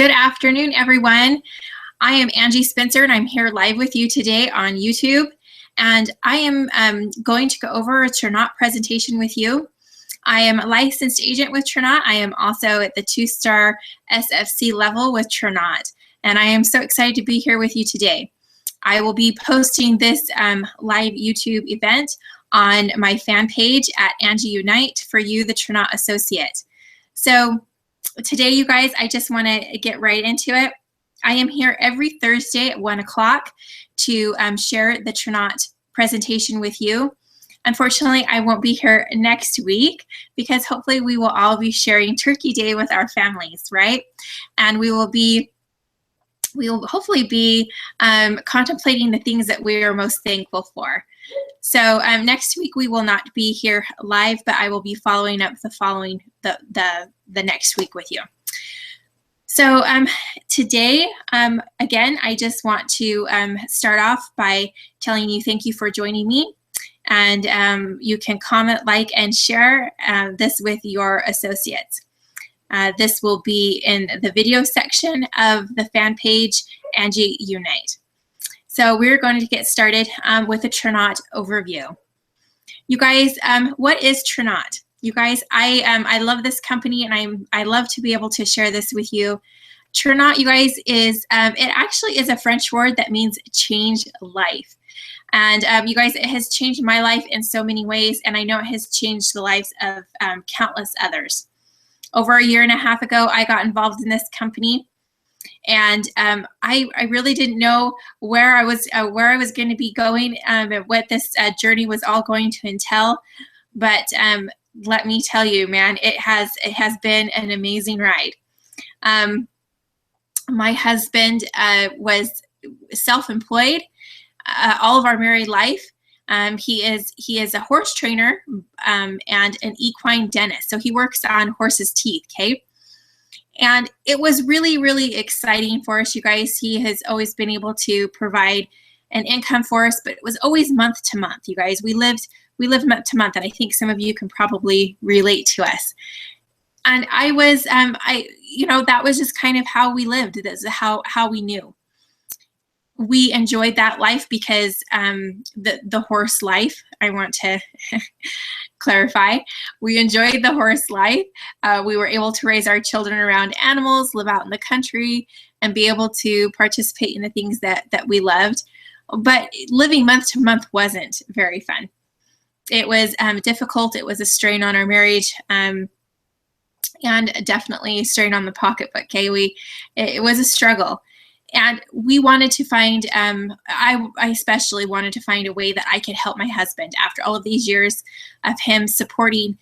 Good afternoon, everyone. I am Angie Spencer, and I'm here live with you today on YouTube. And I am going to go over a Tranont presentation with you. I am a licensed agent with Tranont. I am also at the 2-star SFC level with Tranont. And I am so excited to be here with you today. I will be posting this live YouTube event on my fan page at AngieUnite for you, the Tranont associate. So today, you guys, I just want to get right into it. I am here every Thursday at 1 o'clock to share the Tranont presentation with you. Unfortunately, I won't be here next week because hopefully we will all be sharing Turkey Day with our families, right? And we will hopefully be contemplating the things that we are most thankful for. So next week we will not be here live, but I will be following up the next week with you. So today, again, I just want to start off by telling you thank you for joining me. And you can comment, like, and share this with your associates. This will be in the video section of the fan page, AngieUnite. So we're going to get started with a Tranont overview. You guys, what is Tranont? You guys, I love this company, and I love to be able to share this with you. Tranont, you guys, is it actually is a French word that means change life. And you guys, it has changed my life in so many ways, and I know it has changed the lives of countless others. Over a year and a half ago, I got involved in this company, and I really didn't know where I was going to be going, and what this journey was all going to entail. But let me tell you, man, it has been an amazing ride. My husband was self-employed all of our married life. He is a horse trainer and an equine dentist. So he works on horses' teeth, okay? And it was really, really exciting for us, you guys. He has always been able to provide an income for us, but it was always month to month, you guys. We lived month to month, and I think some of you can probably relate to us. And I was, that was just kind of how we lived. That's how we knew. We enjoyed that life because the horse life, I want to clarify, we enjoyed the horse life. We were able to raise our children around animals, live out in the country, and be able to participate in the things that we loved. But living month to month wasn't very fun. It was difficult. It was a strain on our marriage, and definitely a strain on the pocketbook. Okay, it was a struggle. And we wanted to find, I especially wanted to find a way that I could help my husband after all of these years of him supporting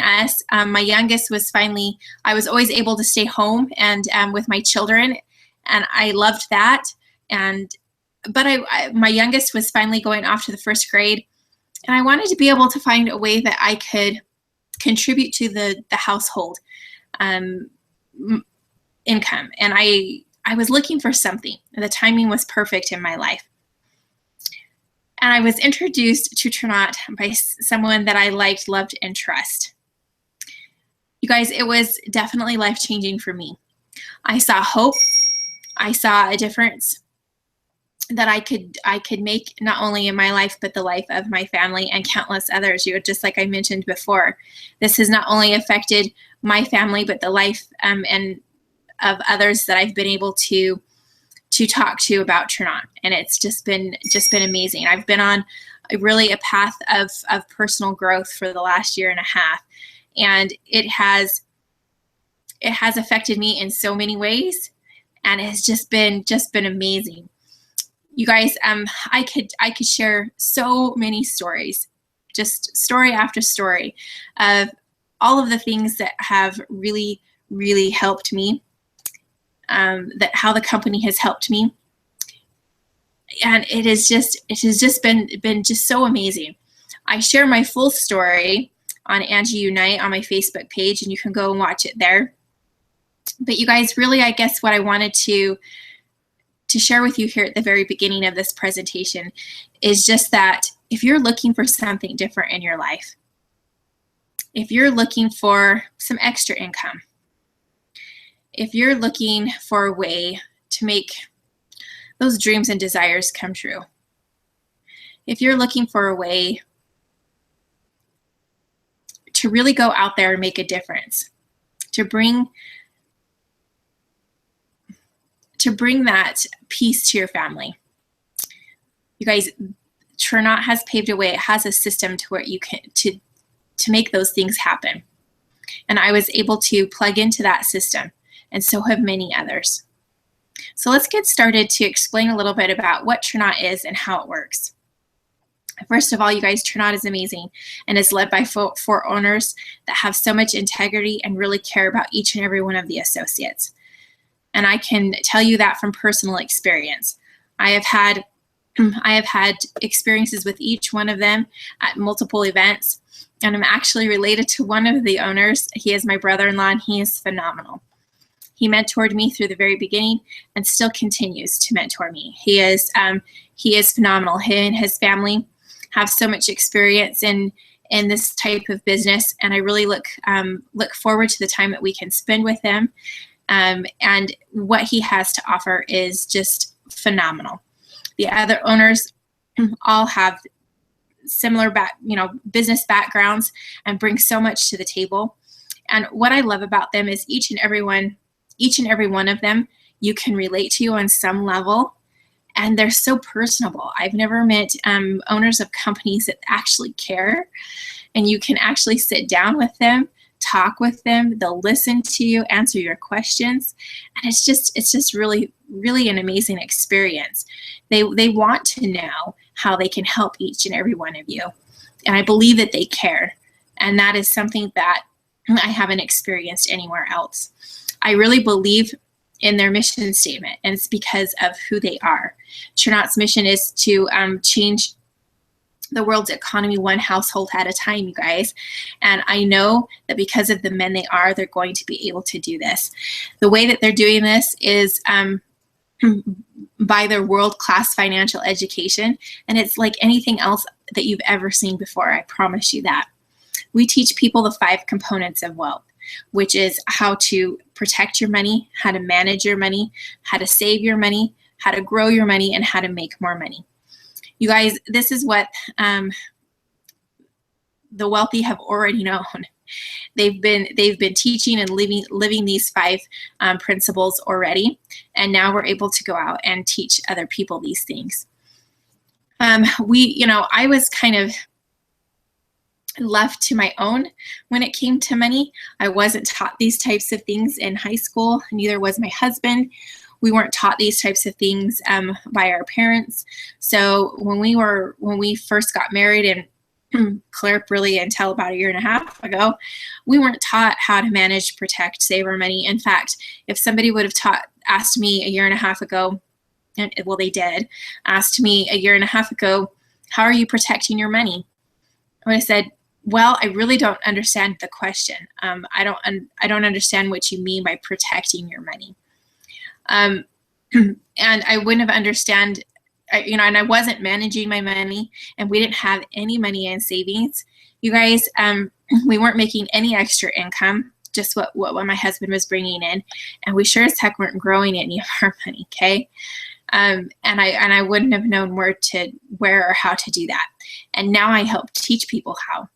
us. My youngest was finally, I was always able to stay home and with my children, and I loved that. But my youngest was finally going off to the first grade, and I wanted to be able to find a way that I could contribute to the household income. And I was looking for something, and the timing was perfect in my life. And I was introduced to Tranont by someone that I liked, loved, and trust. You guys, it was definitely life-changing for me. I saw hope. I saw a difference that I could make not only in my life, but the life of my family and countless others. Just like I mentioned before, this has not only affected my family, but the life and of others that I've been able to talk to about Tranont, and it's just been amazing. I've been on a path of personal growth for the last year and a half, and it has affected me in so many ways, and it has just been amazing. You guys, I could share so many stories, just story after story, of all of the things that have really, really helped me. That how the company has helped me, and it has just been just so amazing. I share my full story on AngieUnite on my Facebook page, and you can go and watch it there. But you guys, really, I guess what I wanted to share with you here at the very beginning of this presentation is just that if you're looking for something different in your life, if you're looking for some extra income, if you're looking for a way to make those dreams and desires come true, if you're looking for a way to really go out there and make a difference, to bring that peace to your family, you guys, Tranont has paved a way. It has a system to where you can to make those things happen. And I was able to plug into that system, and so have many others. So let's get started to explain a little bit about what Tranont is and how it works. First of all, you guys, Tranont is amazing and is led by four owners that have so much integrity and really care about each and every one of the associates. And I can tell you that from personal experience. I have had experiences with each one of them at multiple events, and I'm actually related to one of the owners. He is my brother-in-law, and he is phenomenal. He mentored me through the very beginning and still continues to mentor me. He is phenomenal. He and his family have so much experience in this type of business, and I really look forward to the time that we can spend with him. And what he has to offer is just phenomenal. The other owners all have similar business backgrounds and bring so much to the table. And what I love about them is each and every one of them you can relate to on some level, and they're so personable. I've never met owners of companies that actually care, and you can actually sit down with them, talk with them, they'll listen to you, answer your questions, and it's just really, really an amazing experience. They want to know how they can help each and every one of you, and I believe that they care, and that is something that I haven't experienced anywhere else. I really believe in their mission statement, and it's because of who they are. Tranont's mission is to change the world's economy one household at a time, you guys. And I know that because of the men they are, they're going to be able to do this. The way that they're doing this is by their world-class financial education, and it's like anything else that you've ever seen before, I promise you that. We teach people the 5 components of wealth, which is how to protect your money, how to manage your money, how to save your money, how to grow your money, and how to make more money. You guys, this is what the wealthy have already known. They've been teaching and living these 5 principles already, and now we're able to go out and teach other people these things. I was kind of left to my own when it came to money. I wasn't taught these types of things in high school, neither was my husband. We weren't taught these types of things by our parents. So when we first got married, and Claire really until about 1.5 years ago, we weren't taught how to manage, protect, save our money. In fact, if somebody would have asked me 1.5 years ago, and well, they did, asked me 1.5 years ago, how are you protecting your money? I would have said, well, I really don't understand the question. I don't understand what you mean by protecting your money. And I wouldn't have understand, and I wasn't managing my money, and we didn't have any money in savings. You guys, we weren't making any extra income, just what my husband was bringing in, and we sure as heck weren't growing any of our money, okay? And I wouldn't have known where or how to do that. And now I help teach people how.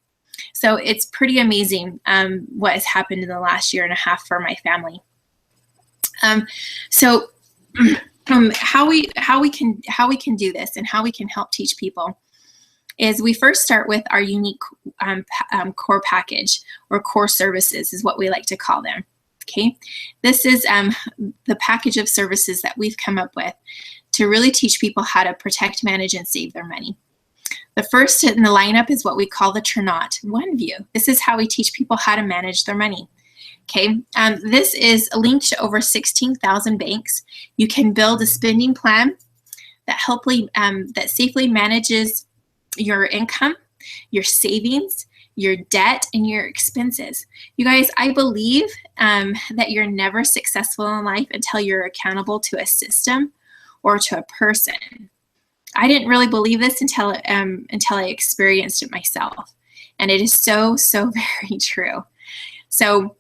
So it's pretty amazing what has happened in the last 1.5 years for my family. So how we can do this and how we can help teach people is we first start with our unique core package, or core services is what we like to call them. Okay, this is the package of services that we've come up with to really teach people how to protect, manage, and save their money. The first in the lineup is what we call the Tranont One View. This is how we teach people how to manage their money. Okay, this is linked to over 16,000 banks. You can build a spending plan that safely manages your income, your savings, your debt, and your expenses. You guys, I believe that you're never successful in life until you're accountable to a system or to a person. I didn't really believe this until I experienced it myself, and it is so very true. So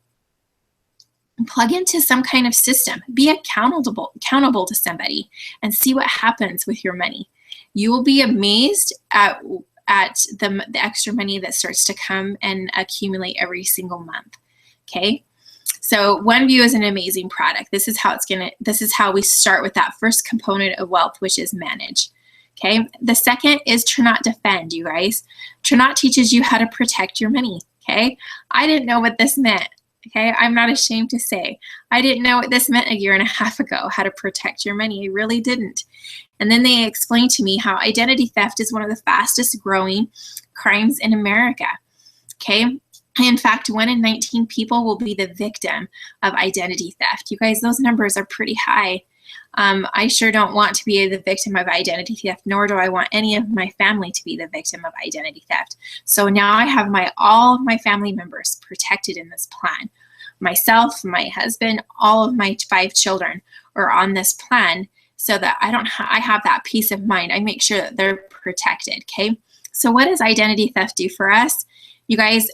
Plug into some kind of system. Be accountable to somebody, and see what happens with your money. You will be amazed at the extra money that starts to come and accumulate every single month. Okay. So OneView is an amazing product. This is how we start with that first component of wealth, which is manage. Okay. The second is Tranont Defend, you guys. Tranont teaches you how to protect your money. Okay. I didn't know what this meant. Okay. I'm not ashamed to say I didn't know what this meant a year and a half ago, how to protect your money. I really didn't. And then they explained to me how identity theft is one of the fastest growing crimes in America. Okay. In fact, 1 in 19 people will be the victim of identity theft. You guys, those numbers are pretty high. I sure don't want to be the victim of identity theft, nor do I want any of my family to be the victim of identity theft. So now I have all of my family members protected in this plan. Myself, my husband, all of my 5 children are on this plan, so that I have that peace of mind. I make sure that they're protected. Okay. So what does identity theft do for us? You guys,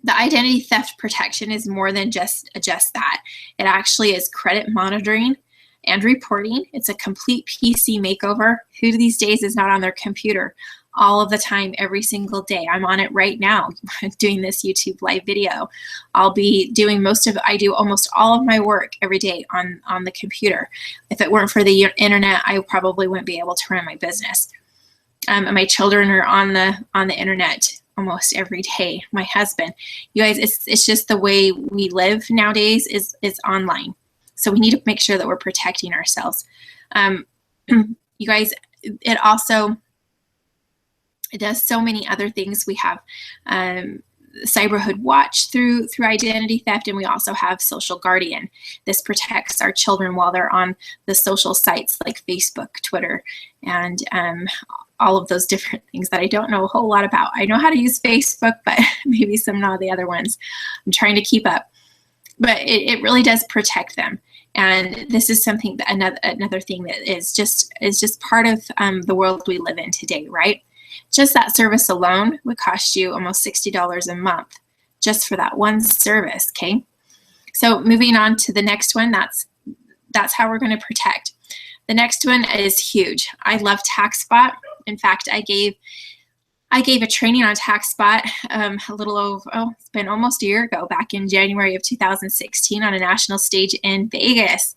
the identity theft protection is more than just that. It actually is credit monitoring and reporting. It's a complete PC makeover. Who these days is not on their computer all of the time, every single day? I'm on it right now doing this YouTube live video. I'll be doing I do almost all of my work every day on the computer. If it weren't for the internet, I probably wouldn't be able to run my business. My children are on the internet almost every day. My husband. You guys, it's just the way we live nowadays is online. So we need to make sure that we're protecting ourselves. You guys, it does so many other things. We have Cyberhood Watch through identity theft, and we also have Social Guardian. This protects our children while they're on the social sites like Facebook, Twitter, and all of those different things that I don't know a whole lot about. I know how to use Facebook, but maybe some of the other ones. I'm trying to keep up. But it really does protect them. And this is something that another thing that is just part of the world we live in today, right? Just that service alone would cost you almost $60 a month just for that one service, okay? So moving on to the next one, that's how we're going to protect. The next one is huge. I love TaxSpot. In fact, I gave a training on TaxSpot a little over, it's been almost a year ago, back in January of 2016 on a national stage in Vegas.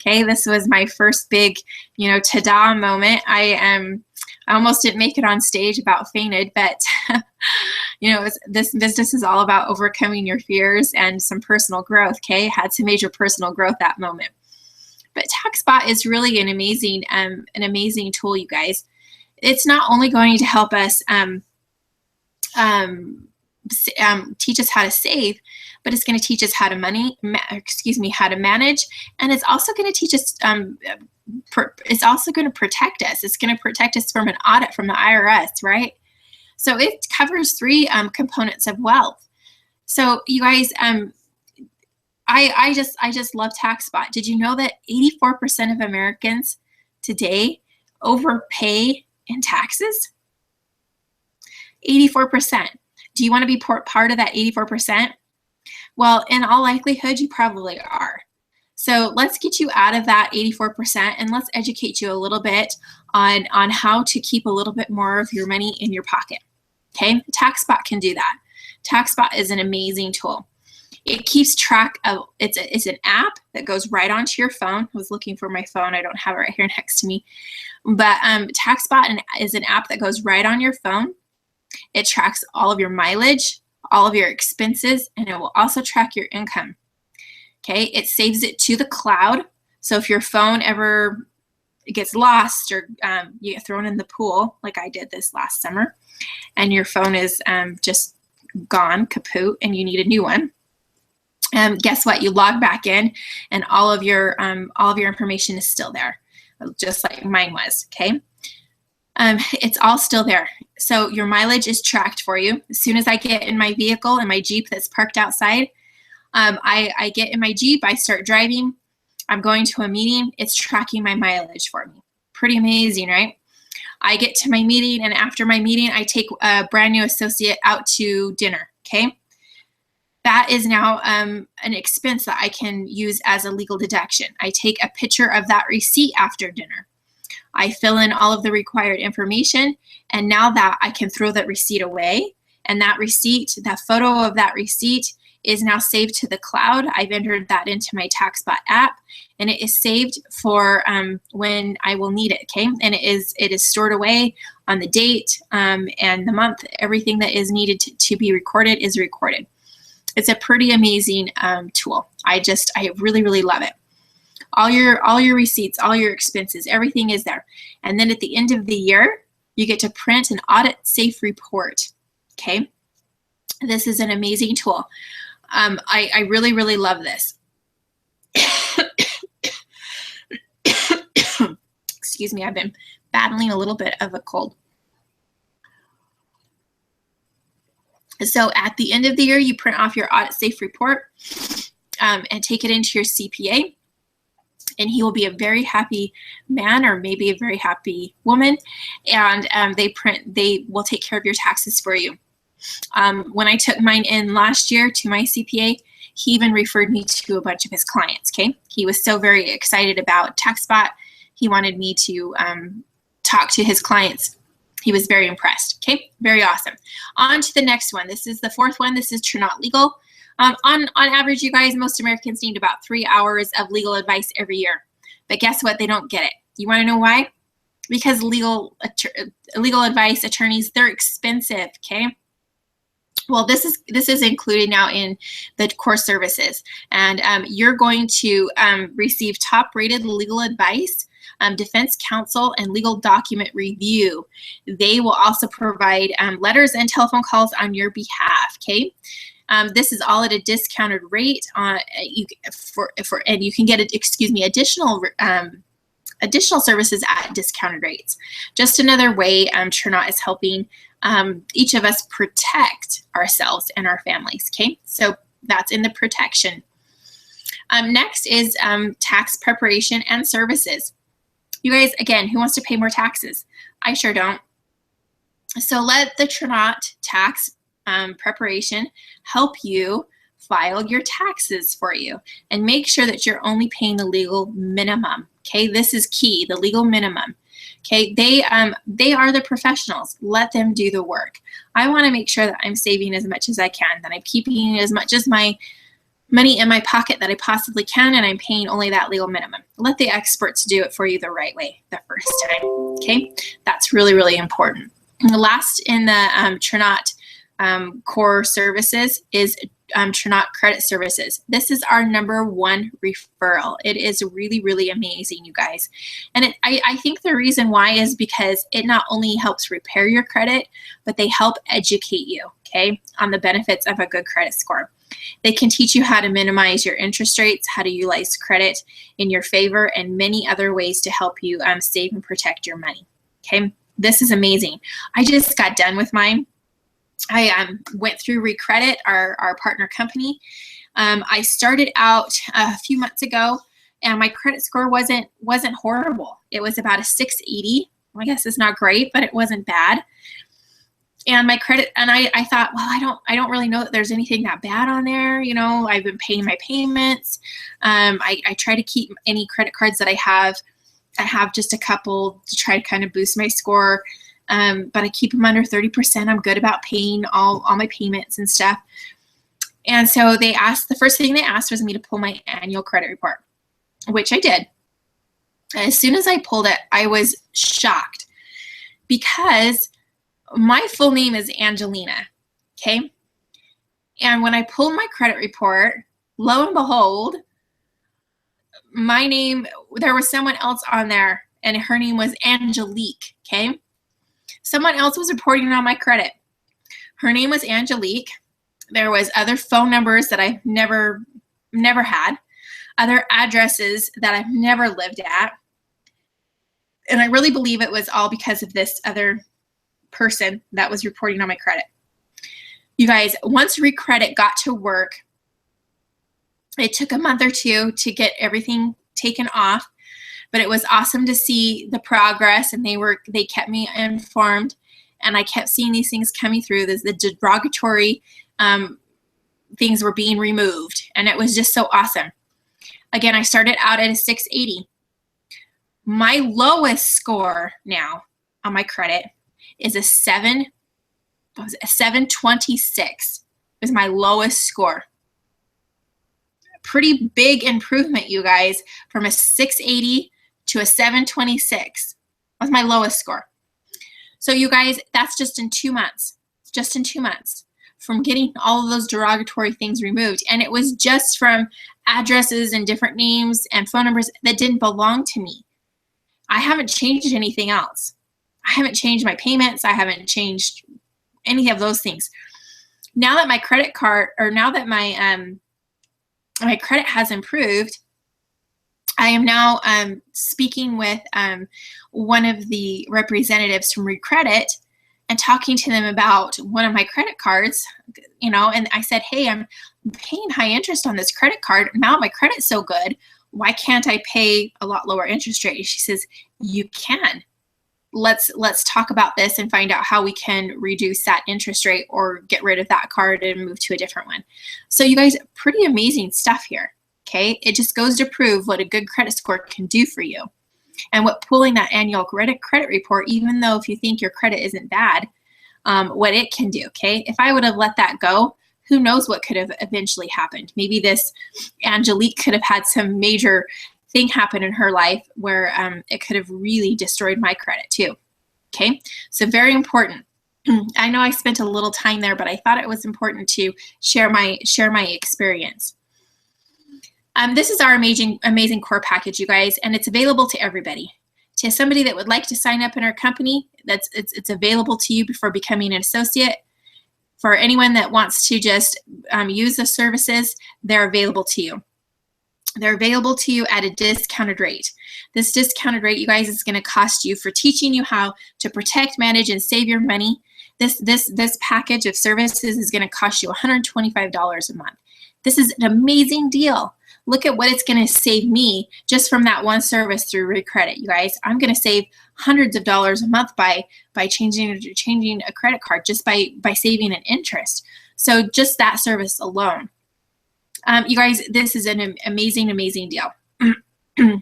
Okay, this was my first big, ta-da moment. I almost didn't make it on stage, about fainted, but this business is all about overcoming your fears and some personal growth. Okay, had some major personal growth that moment. But TaxSpot is really an amazing tool, you guys. It's not only going to help us teach us how to save, but it's going to teach us how to manage, and it's also going to teach us. It's also going to protect us. It's going to protect us from an audit from the IRS, right? So it covers 3 components of wealth. So you guys, I just love TaxSpot. Did you know that 84% of Americans today overpay in taxes? 84%. Do you want to be part of that 84%? Well, in all likelihood, you probably are. So let's get you out of that 84% and let's educate you a little bit on how to keep a little bit more of your money in your pocket. Okay, TaxSpot can do that. TaxSpot is an amazing tool. It keeps track of, it's an app that goes right onto your phone. I was looking for my phone. I don't have it right here next to me. But TaxSpot is an app that goes right on your phone. It tracks all of your mileage, all of your expenses, and it will also track your income. Okay, it saves it to the cloud. So if your phone ever gets lost or you get thrown in the pool, like I did this last summer, and your phone is just gone, kaput, and you need a new one, guess what? You log back in, and all of your information is still there, just like mine was. Okay, it's all still there. So your mileage is tracked for you. As soon as I get in my vehicle, in my Jeep that's parked outside, I get in my Jeep, I start driving, I'm going to a meeting, it's tracking my mileage for me. Pretty amazing, right? I get to my meeting, and after my meeting, I take a brand new associate out to dinner, okay? that is now an expense that I can use as a legal deduction. I take a picture of that receipt after dinner. I fill in all of the required information, and now that I can throw that receipt away, and that receipt, that photo of that receipt is now saved to the cloud. I've entered that into my TaxBot app, and it is saved for when I will need it, okay? And it is stored away on the date and the month. Everything that is needed to be recorded is recorded. It's a pretty amazing tool. I really, really love it. All your receipts, all your expenses, everything is there. And then at the end of the year, you get to print an audit safe report, okay? This is an amazing tool. I really, really love this. Excuse me, I've been battling a little bit of a cold. So at the end of the year, you print off your audit safe report and take it into your CPA. And he will be a very happy man, or maybe a very happy woman, and they will take care of your taxes for you. When I took mine in last year to my CPA, he even referred me to a bunch of his clients, okay? He was so very excited about TaxBot. He wanted me to talk to his clients. He was very impressed, okay? Very awesome. On to the next one. This is the fourth one. This is Tranont Legal. On average, you guys, most Americans need about 3 hours of legal advice every year. But guess what? They don't get it. You want to know why? Because legal advice, attorneys, they're expensive, okay? Well, this is included now in the core services. And you're going to receive top-rated legal advice, defense counsel, and legal document review. They will also provide letters and telephone calls on your behalf, okay? This is all at a discounted rate. And you can get additional services at discounted rates. Just another way Tranont is helping each of us protect ourselves and our families. Okay, so that's in the protection. Next is tax preparation and services. You guys, again, who wants to pay more taxes? I sure don't. So let the Tranont tax preparation help you file your taxes for you, and make sure that you're only paying the legal minimum. Okay, this is key, the legal minimum. Okay, they are the professionals. Let them do the work. I want to make sure that I'm saving as much as I can, that I'm keeping as much as my money in my pocket that I possibly can, and I'm paying only that legal minimum. Let the experts do it for you the right way the first time. Okay, that's really, really important. And the last in the Tranont core services is Tranont Credit Services. This is our #1 referral. It is really, really amazing, you guys. And I think the reason why is because it not only helps repair your credit, but they help educate you, okay, on the benefits of a good credit score. They can teach you how to minimize your interest rates, how to utilize credit in your favor, and many other ways to help you save and protect your money, okay? This is amazing. I just got done with mine. I went through Recredit, our partner company. I started out a few months ago, and my credit score wasn't horrible. It was about a 680. I guess it's not great, but it wasn't bad. And my credit, and I thought, well, I don't really know that there's anything that bad on there. You know, I've been paying my payments. I try to keep any credit cards that I have. I have just a couple to try to kind of boost my score. But I keep them under 30%. I'm good about paying all my payments and stuff. And so the first thing they asked was me to pull my annual credit report, which I did. And as soon as I pulled it, I was shocked because my full name is Angelina, okay? And when I pulled my credit report, lo and behold, my name, there was someone else on there, and her name was Angelique, okay? Someone else was reporting on my credit. Her name was Angelique. There was other phone numbers that I've never had, other addresses that I've never lived at. And I really believe it was all because of this other person that was reporting on my credit. You guys, once Recredit got to work, it took a month or two to get everything taken off. But it was awesome to see the progress, and they kept me informed, and I kept seeing these things coming through. There's the derogatory things were being removed, and it was just so awesome. Again, I started out at a 680. My lowest score now on my credit is a 726 is my lowest score. Pretty big improvement, you guys, from a 680 to a 726. That's my lowest score. So you guys, that's just in 2 months. Just in 2 months from getting all of those derogatory things removed. And it was just from addresses and different names and phone numbers that didn't belong to me. I haven't changed anything else. I haven't changed my payments. I haven't changed any of those things. Now that my credit card, or now that my my credit has improved, I am now speaking with one of the representatives from Recredit and talking to them about one of my credit cards, you know, and I said, hey, I'm paying high interest on this credit card. Now my credit's so good. Why can't I pay a lot lower interest rate? And she says, you can. Let's talk about this and find out how we can reduce that interest rate or get rid of that card and move to a different one. So you guys, pretty amazing stuff here. Okay, it just goes to prove what a good credit score can do for you, and what pulling that annual credit report, even though if you think your credit isn't bad, what it can do. Okay, if I would have let that go, who knows what could have eventually happened? Maybe this Angelique could have had some major thing happen in her life where it could have really destroyed my credit too. Okay, so very important. I know I spent a little time there, but I thought it was important to share my experience. This is our amazing core package, you guys, and it's available to everybody. To somebody that would like to sign up in our company, it's available to you before becoming an associate. For anyone that wants to just use the services, they're available to you. They're available to you at a discounted rate. This discounted rate, you guys, is going to cost you for teaching you how to protect, manage, and save your money. This package of services is going to cost you $125 a month. This is an amazing deal. Look at what it's going to save me just from that one service through Recredit, you guys. I'm going to save hundreds of dollars a month by changing a credit card, just by saving an interest. So just that service alone. You guys, this is an amazing deal. I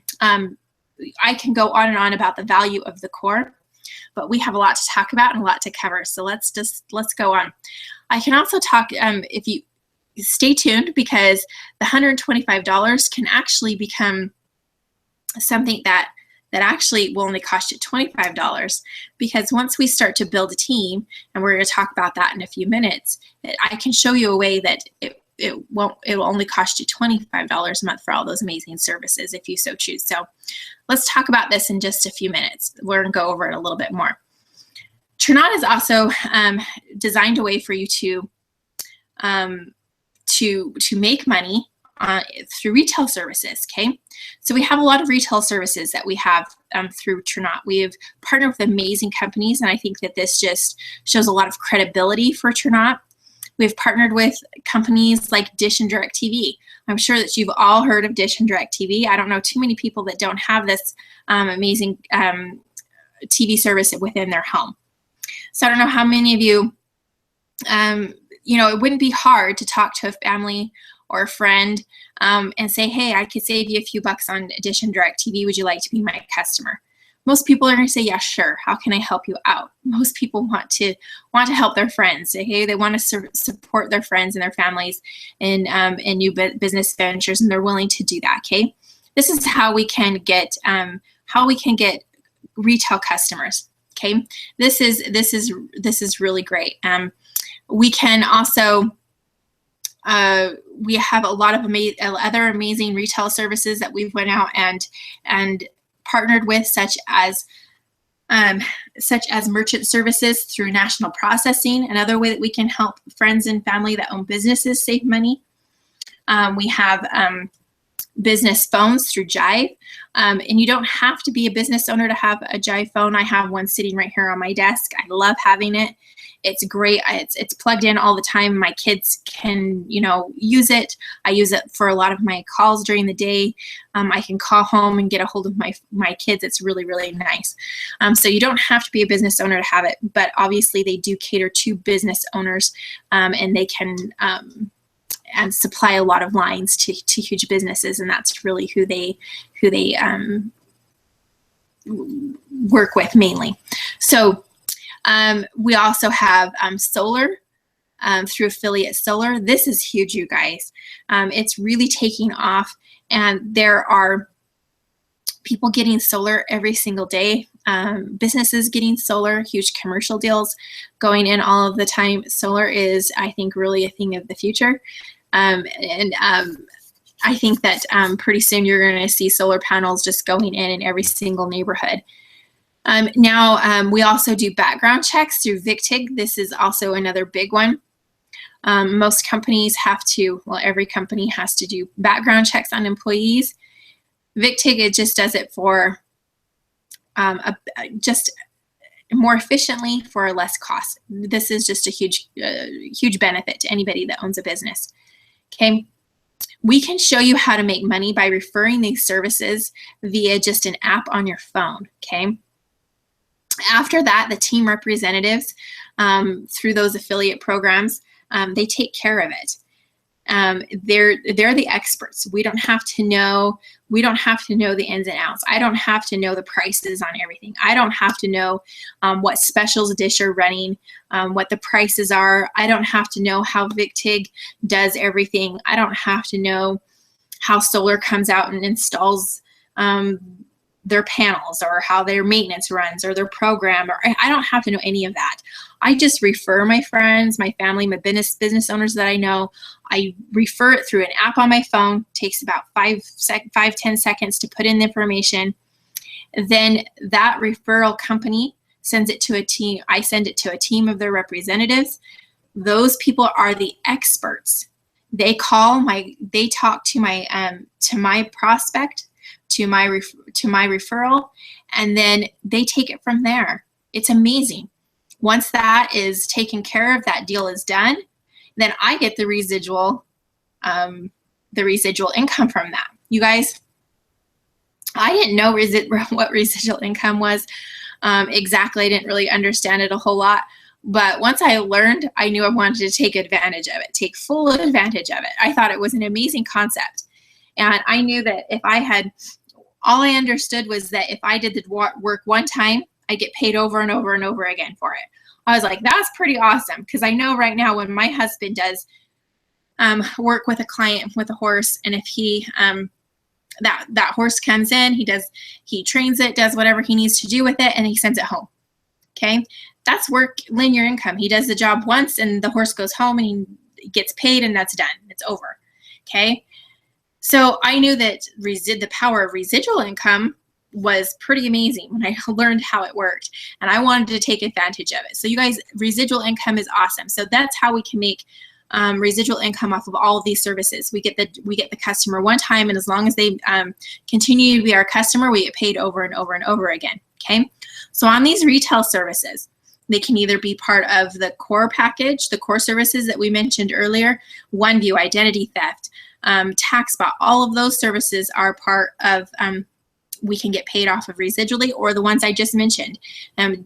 can go on and on about the value of the core, but we have a lot to talk about and a lot to cover. So let's go on. I can also talk, if you stay tuned, because the $125 can actually become something that actually will only cost you $25, because once we start to build a team, and we're going to talk about that in a few minutes, I can show you a way that it will only cost you $25 a month for all those amazing services if you so choose. So let's talk about this in just a few minutes. We're going to go over it a little bit more. Tranont is also designed a way for you to make money through retail services. Okay, so we have a lot of retail services that we have through Tranont. We have partnered with amazing companies, and I think that this just shows a lot of credibility for Tranont. We've partnered with companies like Dish and DirecTV. I'm sure that you've all heard of Dish and DirecTV. I don't know too many people that don't have this amazing TV service within their home. So I don't know how many of you, you know, it wouldn't be hard to talk to a family or a friend and say, hey, I could save you a few bucks on Dish and DirecTV. Would you like to be my customer? Most people are going to say, yeah, sure. How can I help you out? Most people want to help their friends. Okay, they want to support their friends and their families in new business ventures, and they're willing to do that. Okay, this is how we can get retail customers. Okay, this is really great. We can also we have a lot of other amazing retail services that we've went out and partnered with, such as merchant services through National Processing. Another way that we can help friends and family that own businesses save money. We have business phones through Jive, and you don't have to be a business owner to have a Jive phone. I have one sitting right here on my desk. I love having it. It's great. It's plugged in all the time. My kids can, you know, use it. I use it for a lot of my calls during the day. I can call home and get a hold of my kids. It's really nice. So you don't have to be a business owner to have it, but obviously they do cater to business owners, and they can supply a lot of lines to huge businesses, and that's really who they work with mainly. So we also have solar through affiliate solar. This is huge, you guys. It's really taking off, and there are people getting solar every single day. Businesses getting solar, huge commercial deals going in all of the time. Solar is, I think, really a thing of the future. I think that pretty soon you're going to see solar panels just going in every single neighborhood. Now, we also do background checks through VicTig. This is also another big one. Most companies have to, well, every company has to do background checks on employees. VicTig, it just does it for just more efficiently for less cost. This is just a huge benefit to anybody that owns a business. Okay, we can show you how to make money by referring these services via just an app on your phone. Okay. After that, the team representatives through those affiliate programs, they take care of it. They're the experts. We don't have to know the ins and outs. I don't have to know the prices on everything. I don't have to know what specials dish are running, what the prices are. I don't have to know how VicTig does everything. I don't have to know how solar comes out and installs their panels, or how their maintenance runs, or their program, or I don't have to know any of that. I just refer my friends, my family, my business owners that I know. I refer it through an app on my phone. It takes about 5-10 seconds to put in the information. Then that referral company sends it to a team. I send it to a team of their representatives. Those people are the experts. They talk to my prospect, to my referral, and then they take it from there. It's amazing. Once that is taken care of, that deal is done, then I get the residual income from that. You guys, I didn't know what residual income was exactly. I didn't really understand it a whole lot. But once I learned, I knew I wanted to take advantage of it, take full advantage of it. I thought it was an amazing concept. And I knew that if I had, all I understood was that if I did the work one time, I get paid over and over and over again for it. I was like, that's pretty awesome, because I know right now when my husband does work with a client with a horse, and if he that horse comes in, he trains it, does whatever he needs to do with it, and he sends it home. Okay, that's work, linear income. He does the job once, and the horse goes home, and he gets paid, and that's done. It's over. Okay, so I knew that the power of residual income was pretty amazing when I learned how it worked, and I wanted to take advantage of it. So you guys, residual income is awesome. So that's how we can make residual income off of all of these services. We get the customer one time, and as long as they continue to be our customer, we get paid over and over and over again. Okay, so on these retail services, they can either be part of the core package, the core services that we mentioned earlier, OneView, identity theft, TaxBot. All of those services are part of we can get paid off of residually, or the ones I just mentioned,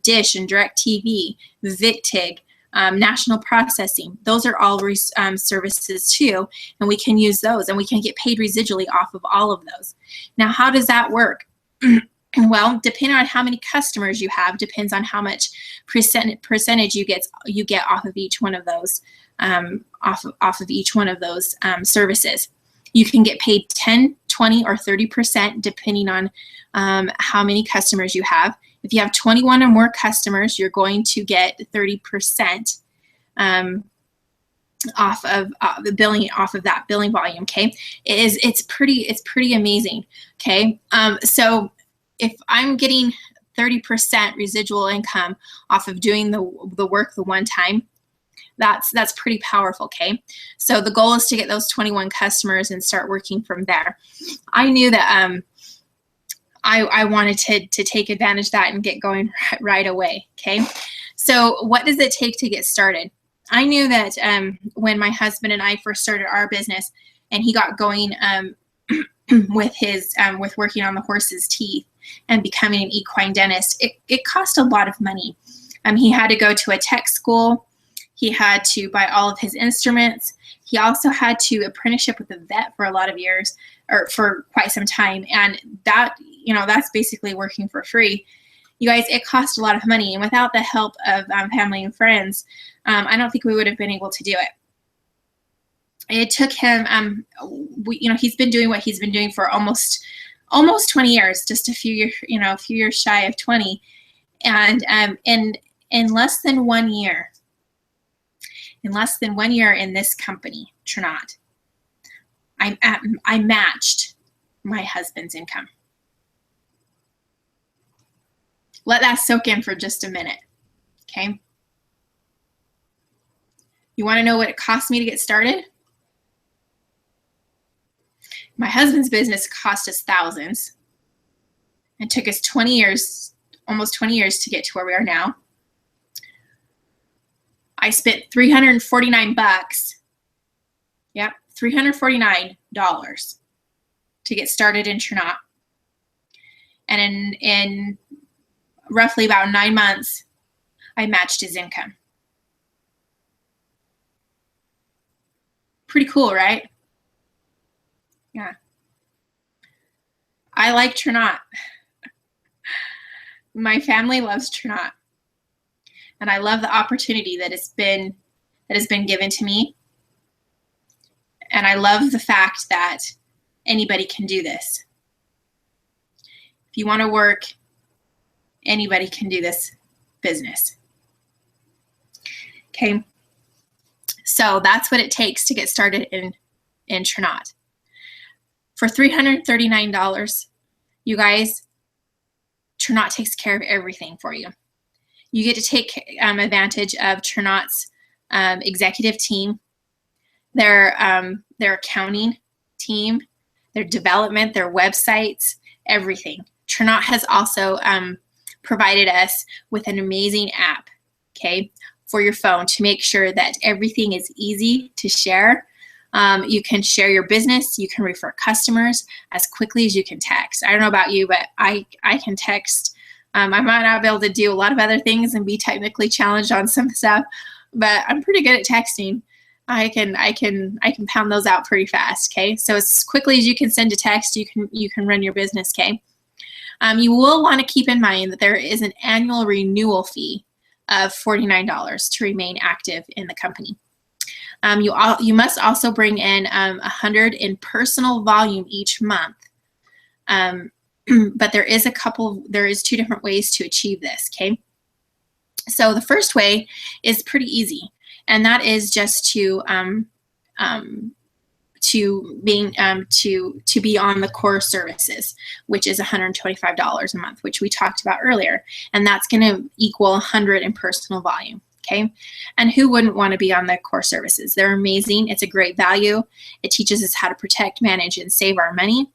Dish and DirecTV, VicTig, National Processing. Those are all services too, and we can use those, and we can get paid residually off of all of those. Now, how does that work? Well, depending on how many customers you have, depends on how much percentage you get off of each one of those services. You can get paid 10, 20, or 30% depending on how many customers you have. If you have 21 or more customers, you're going to get 30% off of the billing, off of that billing volume. Okay, it's pretty amazing. Okay, so if I'm getting 30% residual income off of doing the work the one time, that's pretty powerful. Okay, so the goal is to get those 21 customers and start working from there. I knew that I wanted to take advantage of that and get going right away. Okay, so what does it take to get started? I knew that when my husband and I first started our business, and he got going with working on the horse's teeth and becoming an equine dentist, it cost a lot of money. He had to go to a tech school. He had to buy all of his instruments. He also had to apprenticeship with a vet for a lot of years, or for quite some time. And that, that's basically working for free. You guys, it cost a lot of money. And without the help of family and friends, I don't think we would have been able to do it. It took him, he's been doing what he's been doing for almost 20 years, just a few years shy of 20. And in less than 1 year, in this company, Tranont, I matched my husband's income. Let that soak in for just a minute, okay? You want to know what it cost me to get started? My husband's business cost us thousands and took us 20 years, almost 20 years to get to where we are now. I spent $349. Yep, $349 to get started in Tranont. And in roughly about 9 months, I matched his income. Pretty cool, right? Yeah. I like Tranont. My family loves Tranont. And I love the opportunity that has been given to me. And I love the fact that anybody can do this. If you want to work, anybody can do this business. Okay. So that's what it takes to get started in Tranont. For $339, you guys, Tranont takes care of everything for you. You get to take advantage of Tranont's executive team, their accounting team, their development, their websites, everything. Tranont has also provided us with an amazing app, okay, for your phone to make sure that everything is easy to share. You can share your business. You can refer customers as quickly as you can text. I don't know about you, but I can text. I might not be able to do a lot of other things and be technically challenged on some stuff, but I'm pretty good at texting. I can pound those out pretty fast. Okay, so as quickly as you can send a text, you can run your business. Okay, you will want to keep in mind that there is an annual renewal fee of $49 to remain active in the company. You must also bring in 100 in personal volume each month. But there is two different ways to achieve this, okay? So the first way is pretty easy, and that is just to be on the core services, which is $125 a month, which we talked about earlier, and that's going to equal 100 in personal volume. Okay, and who wouldn't want to be on the core services? They're amazing. It's a great value. It teaches us how to protect, manage, and save our money.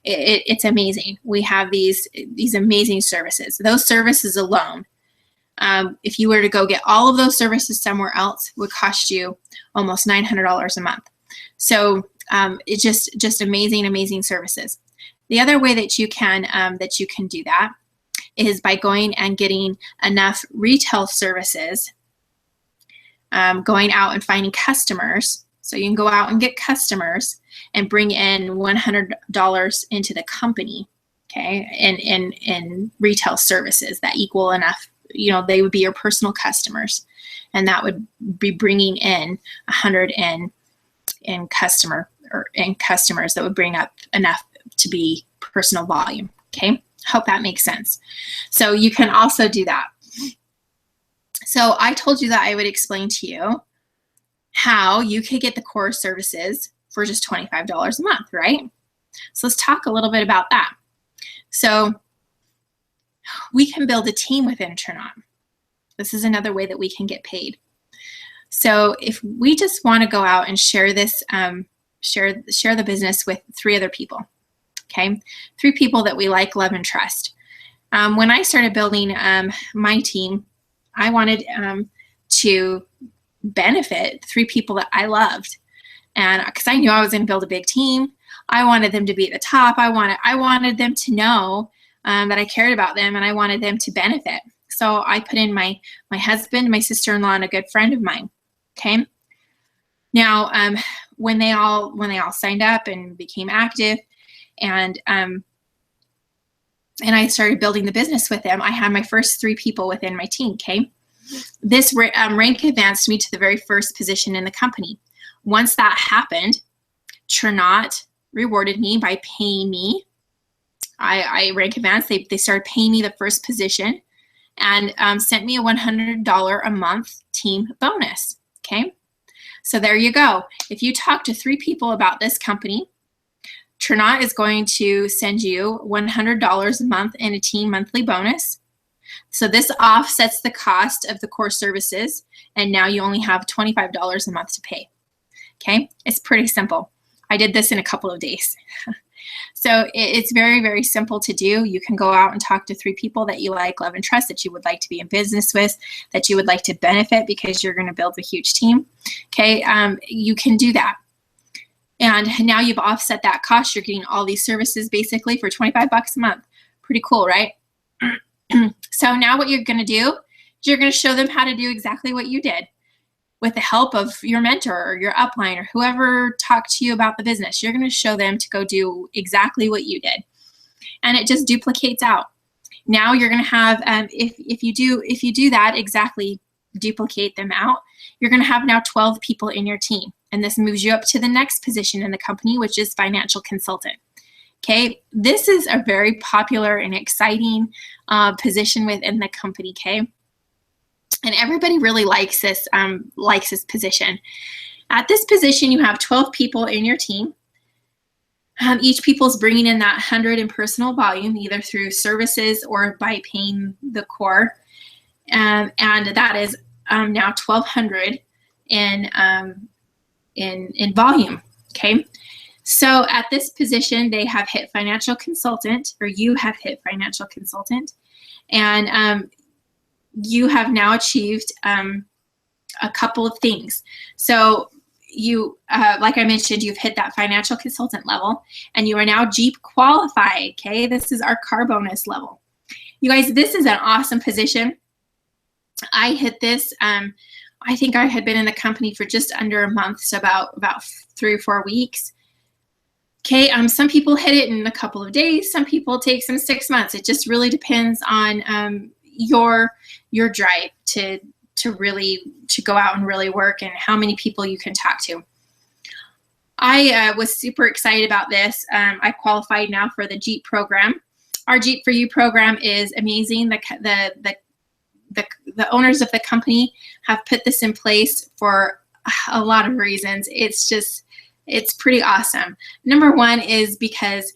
It's amazing. We have these amazing services. Those services alone, if you were to go get all of those services somewhere else, would cost you almost $900 a month. So it's just amazing services. The other way that you can do that is by going and getting enough retail services, going out and finding customers. So you can go out and get customers and bring in $100 into the company, okay, in retail services that equal enough, they would be your personal customers, and that would be bringing in 100 in customers that would bring up enough to be personal volume, okay? Hope that makes sense. So you can also do that. So I told you that I would explain to you how you could get the core services for just $25 a month, right? So let's talk a little bit about that. So we can build a team within Tranont. This is another way that we can get paid. So if we just want to go out and share this, share the business with 3 other people, okay? 3 people that we like, love, and trust. When I started building my team, I wanted to benefit 3 people that I loved, and because I knew I was going to build a big team, I wanted them to be at the top. I wanted them to know that I cared about them, and I wanted them to benefit. So I put in my husband, my sister-in-law, and a good friend of mine. Okay. Now, when they all signed up and became active, and I started building the business with them, I had my first 3 people within my team. Okay, this rank advanced me to the very first position in the company. Once that happened, Tranont rewarded me by paying me. I rank advanced. They started paying me the first position, and sent me a $100 a month team bonus. Okay, so there you go. If you talk to 3 people about this company, Tranont is going to send you $100 a month in a team monthly bonus. So this offsets the cost of the core services, and now you only have $25 a month to pay. Okay, it's pretty simple. I did this in a couple of days. So it's very, very simple to do. You can go out and talk to 3 people that you like, love, and trust, that you would like to be in business with, that you would like to benefit because you're going to build a huge team. Okay, you can do that. And now you've offset that cost. You're getting all these services basically for $25 a month. Pretty cool, right? So now what you're going to do is you're going to show them how to do exactly what you did. With the help of your mentor or your upline or whoever talked to you about the business, you're going to show them to go do exactly what you did. And it just duplicates out. Now you're going to have, if you do that, exactly duplicate them out, you're going to have now 12 people in your team. And this moves you up to the next position in the company, which is financial consultant. Okay, this is a very popular and exciting position within the company. Okay. And everybody really likes this position. At this position, you have 12 people in your team. Each people is bringing in that 100 in personal volume, either through services or by paying the core. And that is now 1,200 in volume. Okay. So at this position, they have hit financial consultant, or you have hit financial consultant, and you have now achieved a couple of things. So you, like I mentioned, you've hit that financial consultant level, and you are now Jeep qualified. Okay, this is our car bonus level. You guys, this is an awesome position. I hit this. I think I had been in the company for just under a month, so about 3 or 4 weeks. Okay, some people hit it in a couple of days. Some people take some 6 months. It just really depends on your drive to go out and really work, and how many people you can talk to. I was super excited about this. I qualified now for the Jeep program. Our Jeep for You program is amazing. The owners of the company have put this in place for a lot of reasons. It's pretty awesome. Number one is because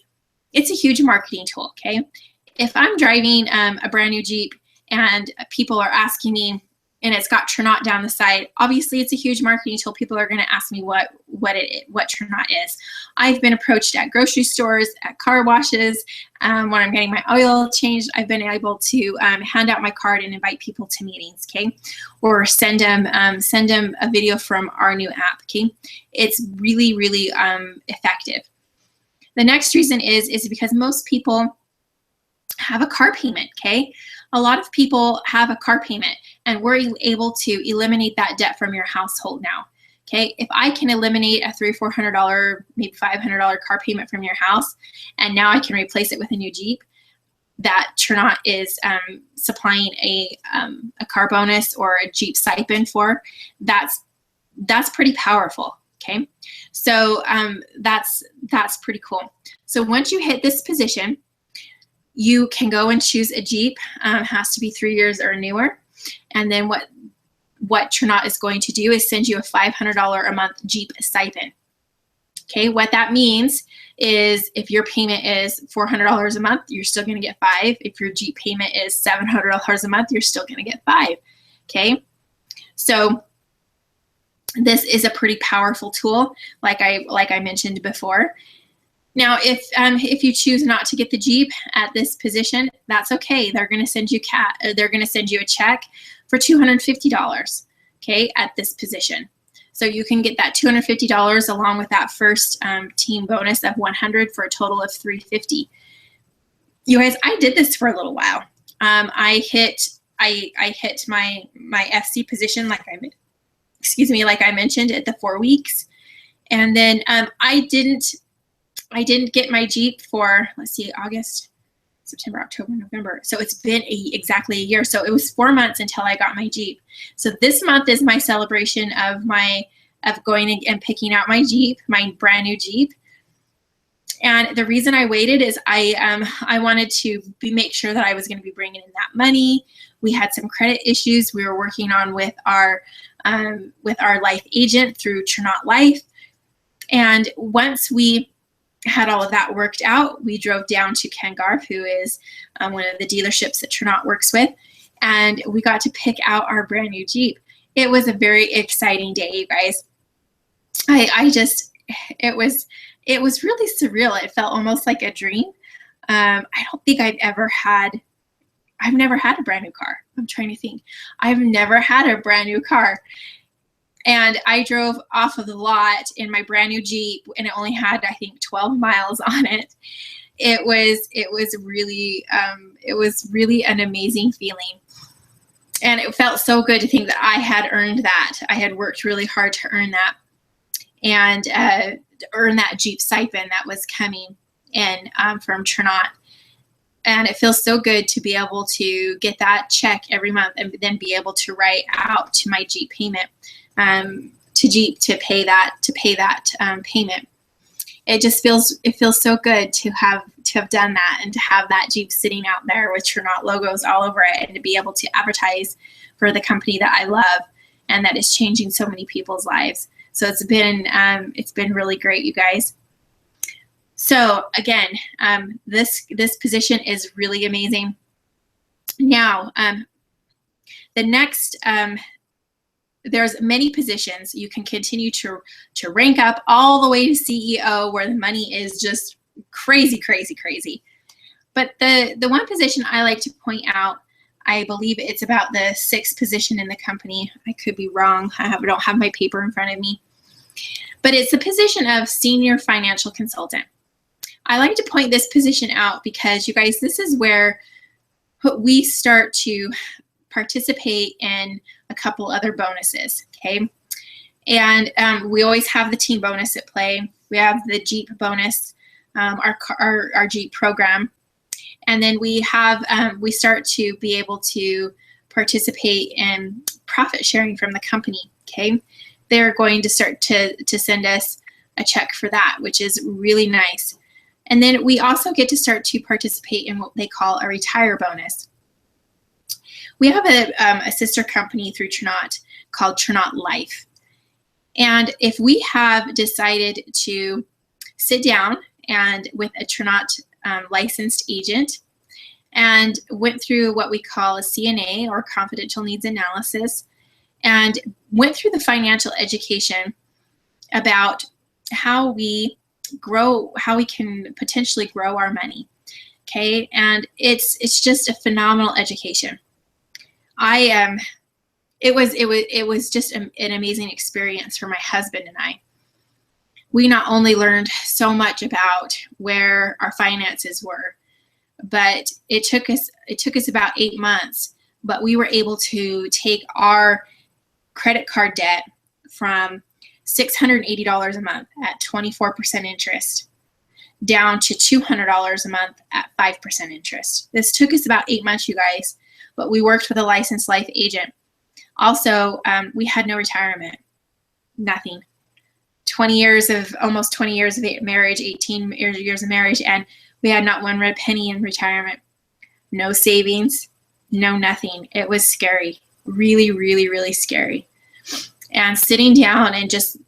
it's a huge marketing tool. Okay, if I'm driving a brand new Jeep and people are asking me, and it's got Tranont down the side, obviously it's a huge marketing tool. People are going to ask me what Tranont is. I've been approached at grocery stores, at car washes, when I'm getting my oil changed. I've been able to hand out my card and invite people to meetings, okay, or send them a video from our new app. Okay, it's really, really effective. The next reason is because most people have a car payment. Okay, a lot of people have a car payment, and we're able to eliminate that debt from your household now. Okay, if I can eliminate a $300 or $400, maybe $500 car payment from your house, and now I can replace it with a new Jeep that Tranont is supplying a car bonus or a Jeep stipend for, that's pretty powerful. Okay, so that's pretty cool. So once you hit this position, you can go and choose a Jeep. Has to be 3 years or newer. And then what Tranont is going to do is send you a $500 a month Jeep stipend. Okay, what that means is if your payment is $400 a month, you're still going to get $5. If your Jeep payment is $700 a month, you're still going to get $5. Okay, so this is a pretty powerful tool, like I mentioned before. Now, if you choose not to get the Jeep at this position, that's okay. They're going to send you a check for $250, okay, at this position. So you can get that $250 along with that first team bonus of $100 for a total of $350. You guys, I did this for a little while. I hit my FC position, like excuse me, like I mentioned, at the 4 weeks. And then I didn't get my Jeep for, let's see, August, September, October, November. So it's been exactly a year. So it was 4 months until I got my Jeep. So this month is my celebration of going and picking out my Jeep, my brand new Jeep. And the reason I waited is I wanted to make sure that I was going to be bringing in that money. We had some credit issues we were working on with our life agent through Tranont Life. And once we had all of that worked out, we drove down to Ken Garf, who is one of the dealerships that Tranont works with, and we got to pick out our brand new Jeep. It was a very exciting day, you guys. It was really surreal. It felt almost like a dream. I don't think I've never had a brand new car. I'm trying to think. I've never had a brand new car. And I drove off of the lot in my brand new Jeep, and it only had, I think, 12 miles on it. It was really an amazing feeling. And it felt so good to think that I had earned that. I had worked really hard to earn that, and earn that Jeep stipend that was coming in from Tranont. And it feels so good to be able to get that check every month and then be able to write out to my Jeep payment, to Jeep to pay that payment. It feels so good to have done that, and to have that Jeep sitting out there with Tranont logos all over it, and to be able to advertise for the company that I love and that is changing so many people's lives. So it's been really great, you guys. So again, this position is really amazing. Now, the next, there's many positions. You can continue to rank up all the way to CEO, where the money is just crazy, crazy, crazy. But the one position I like to point out, I believe it's about the 6th position in the company. I could be wrong. I don't have my paper in front of me. But it's the position of senior financial consultant. I like to point this position out because, you guys, this is where we start to participate in a couple other bonuses, okay? And we always have the team bonus at play. We have the Jeep bonus, our Jeep program. And then we start to be able to participate in profit sharing from the company, okay? They're going to start to send us a check for that, which is really nice. And then we also get to start to participate in what they call a retire bonus. We have a sister company through Tranont called Tranont Life. And if we have decided to sit down and with a Tranont licensed agent and went through what we call a CNA, or confidential needs analysis, and went through the financial education about how we can potentially grow our money, okay? And it's just a phenomenal education. It was just an amazing experience for my husband and I. We not only learned so much about where our finances were, but it took us about 8 months, but we were able to take our credit card debt from $680 a month at 24% interest down to $200 a month at 5% interest. This took us about 8 months, you guys, but we worked with a licensed life agent. Also, we had no retirement, nothing. Almost 20 years of marriage, 18 years of marriage, and we had not one red penny in retirement. No savings, no nothing. It was scary, really, really, really scary. And sitting down and just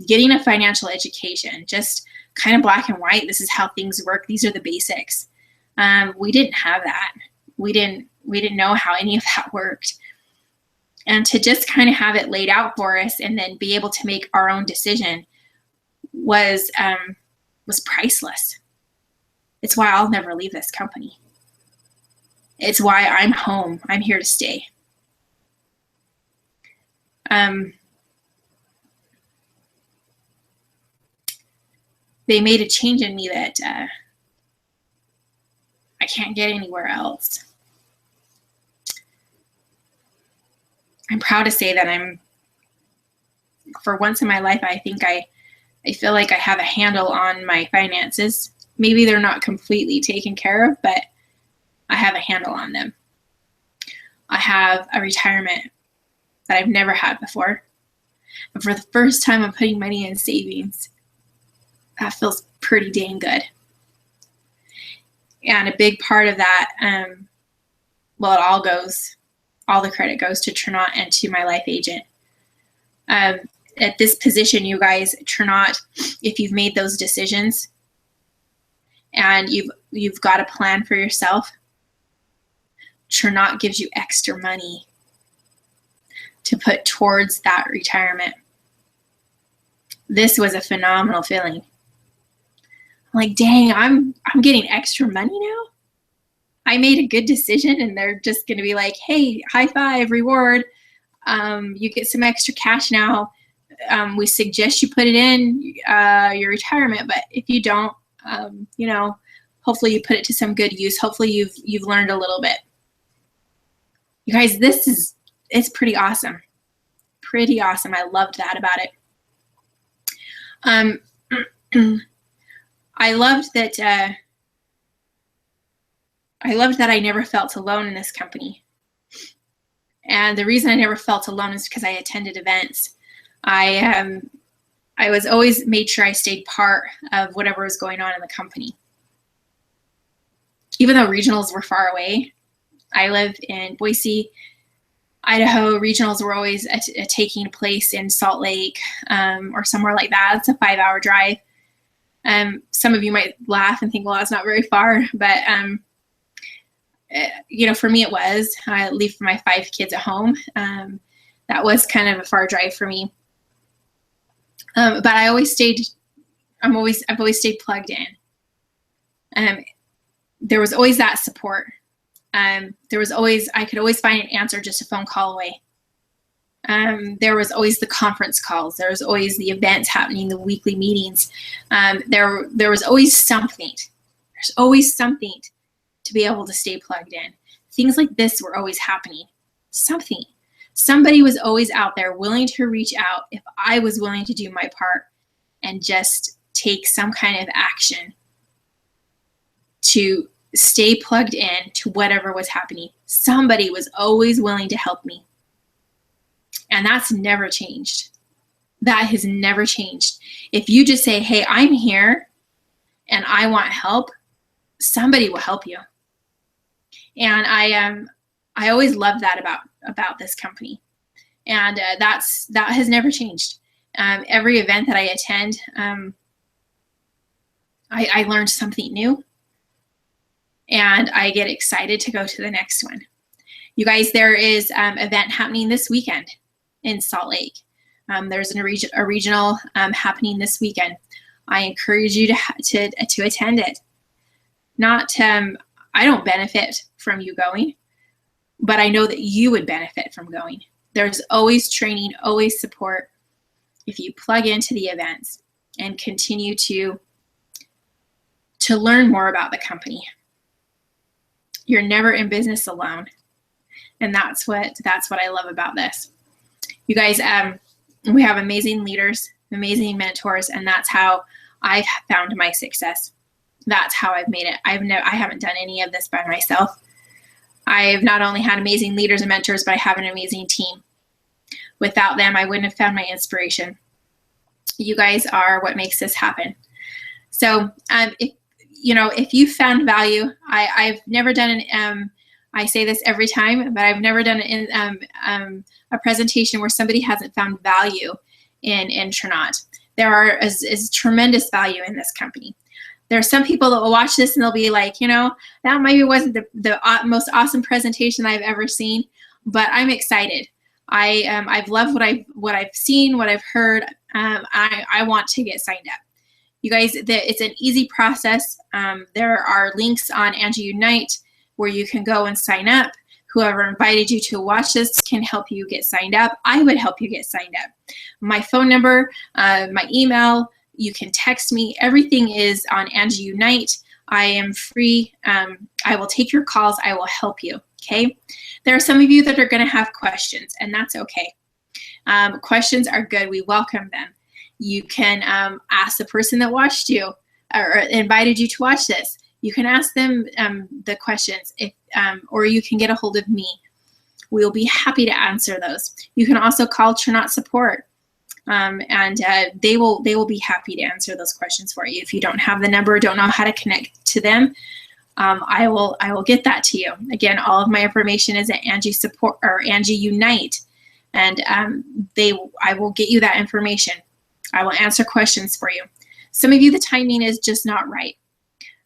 getting a financial education, just kind of black and white. This is how things work. These are the basics. We didn't have that. We didn't know how any of that worked. And to just kind of have it laid out for us and then be able to make our own decision was priceless. It's why I'll never leave this company. It's why I'm home. I'm here to stay. They made a change in me that I can't get anywhere else. I'm proud to say that I'm for once in my life, I think I feel like I have a handle on my finances. Maybe they're not completely taken care of, but I have a handle on them. I have a retirement that I've never had before. And for the first time, I'm putting money in savings. That feels pretty dang good. And a big part of that, well, all the credit goes to Tranont and to my life agent. At this position, you guys, Tranont, if you've made those decisions and you've got a plan for yourself, Tranont gives you extra money to put towards that retirement. This was a phenomenal feeling. I'm like, dang, I'm getting extra money now. I made a good decision, and they're just going to be like, hey, high five, reward. You get some extra cash now. We suggest you put it in your retirement, but if you don't, hopefully you put it to some good use. Hopefully you've learned a little bit. You guys, it's pretty awesome. Pretty awesome. I loved that about it. I loved that I never felt alone in this company. And the reason I never felt alone is because I attended events. I was always made sure I stayed part of whatever was going on in the company. Even though regionals were far away, I live in Boise, Idaho. Regionals were always taking place in Salt Lake or somewhere like that. It's a 5-hour drive. Some of you might laugh and think, well, that's not very far, but for me it was. I leave for my 5 kids at home. That was kind of a far drive for me. But I've always stayed plugged in. There was always that support. I could always find an answer just a phone call away. There was always the conference calls. There was always the events happening, the weekly meetings. There was always something. There's always something to be able to stay plugged in. Things like this were always happening. Something. Somebody was always out there willing to reach out if I was willing to do my part and just take some kind of action to stay plugged in to whatever was happening. Somebody was always willing to help me. And that's never changed. That has never changed. If you just say, hey, I'm here and I want help, somebody will help you. And I always love that about this company. And that has never changed. Every event that I attend, I learned something new. And I get excited to go to the next one. You guys, there is an event happening this weekend in Salt Lake. There's a regional happening this weekend. I encourage you to attend it. I don't benefit from you going, but I know that you would benefit from going. There's always training, always support. If you plug into the events and continue to learn more about the company, you're never in business alone. And that's what I love about this. You guys, we have amazing leaders, amazing mentors, and that's how I've found my success. That's how I've made it. I haven't done any of this by myself. I've not only had amazing leaders and mentors, but I have an amazing team. Without them, I wouldn't have found my inspiration. You guys are what makes this happen. So if you found value, I've never done I say this every time, but I've never done a presentation where somebody hasn't found value in Tranont. There is tremendous value in this company. There are some people that will watch this and they'll be like, that maybe wasn't the most awesome presentation I've ever seen, but I'm excited. I've loved what I've seen, what I've heard. I want to get signed up. You guys, it's an easy process. There are links on AngieUnite where you can go and sign up. Whoever invited you to watch this can help you get signed up. I would help you get signed up. My phone number, my email, you can text me. Everything is on AngieUnite. I am free. I will take your calls. I will help you, okay? There are some of you that are going to have questions, and that's okay. Questions are good. We welcome them. You can ask the person that watched you or invited you to watch this. You can ask them the questions, or you can get a hold of me. We'll be happy to answer those. You can also call Tranont support, and they will be happy to answer those questions for you. If you don't have the number, don't know how to connect to them, I will get that to you. Again, all of my information is at Angie support or AngieUnite, and I will get you that information. I will answer questions for you. Some of you, the timing is just not right.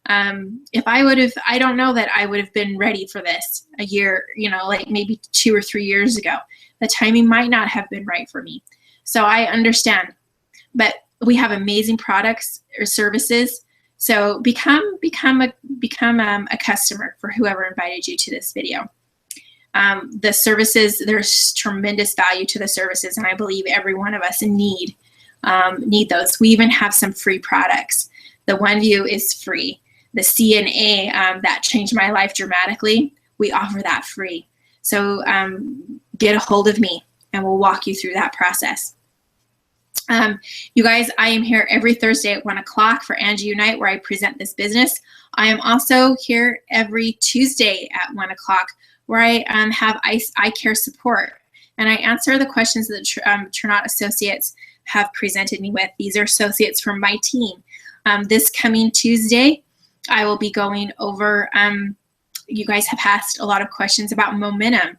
If I don't know that I would have been ready for this a year, like maybe 2 or 3 years ago. The timing might not have been right for me. So I understand, but we have amazing products or services. So become a customer for whoever invited you to this video. The services, there's tremendous value to the services, and I believe every one of us need those. We even have some free products. The OneView is free. The CNA that changed my life dramatically, we offer that free. So get a hold of me and we'll walk you through that process. You guys, I am here every Thursday at 1 o'clock for AngieUnite, where I present this business. I am also here every Tuesday at 1 o'clock, where I have eye care support, and I answer the questions that Tranont associates have presented me with. These are associates from my team. This coming Tuesday, I will be going over, you guys have asked a lot of questions about momentum.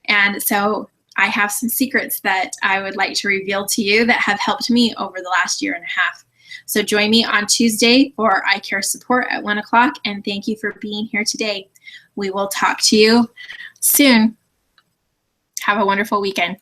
And so I have some secrets that I would like to reveal to you that have helped me over the last year and a half. So join me on Tuesday for eye care support at 1 o'clock, and thank you for being here today. We will talk to you soon. Have a wonderful weekend.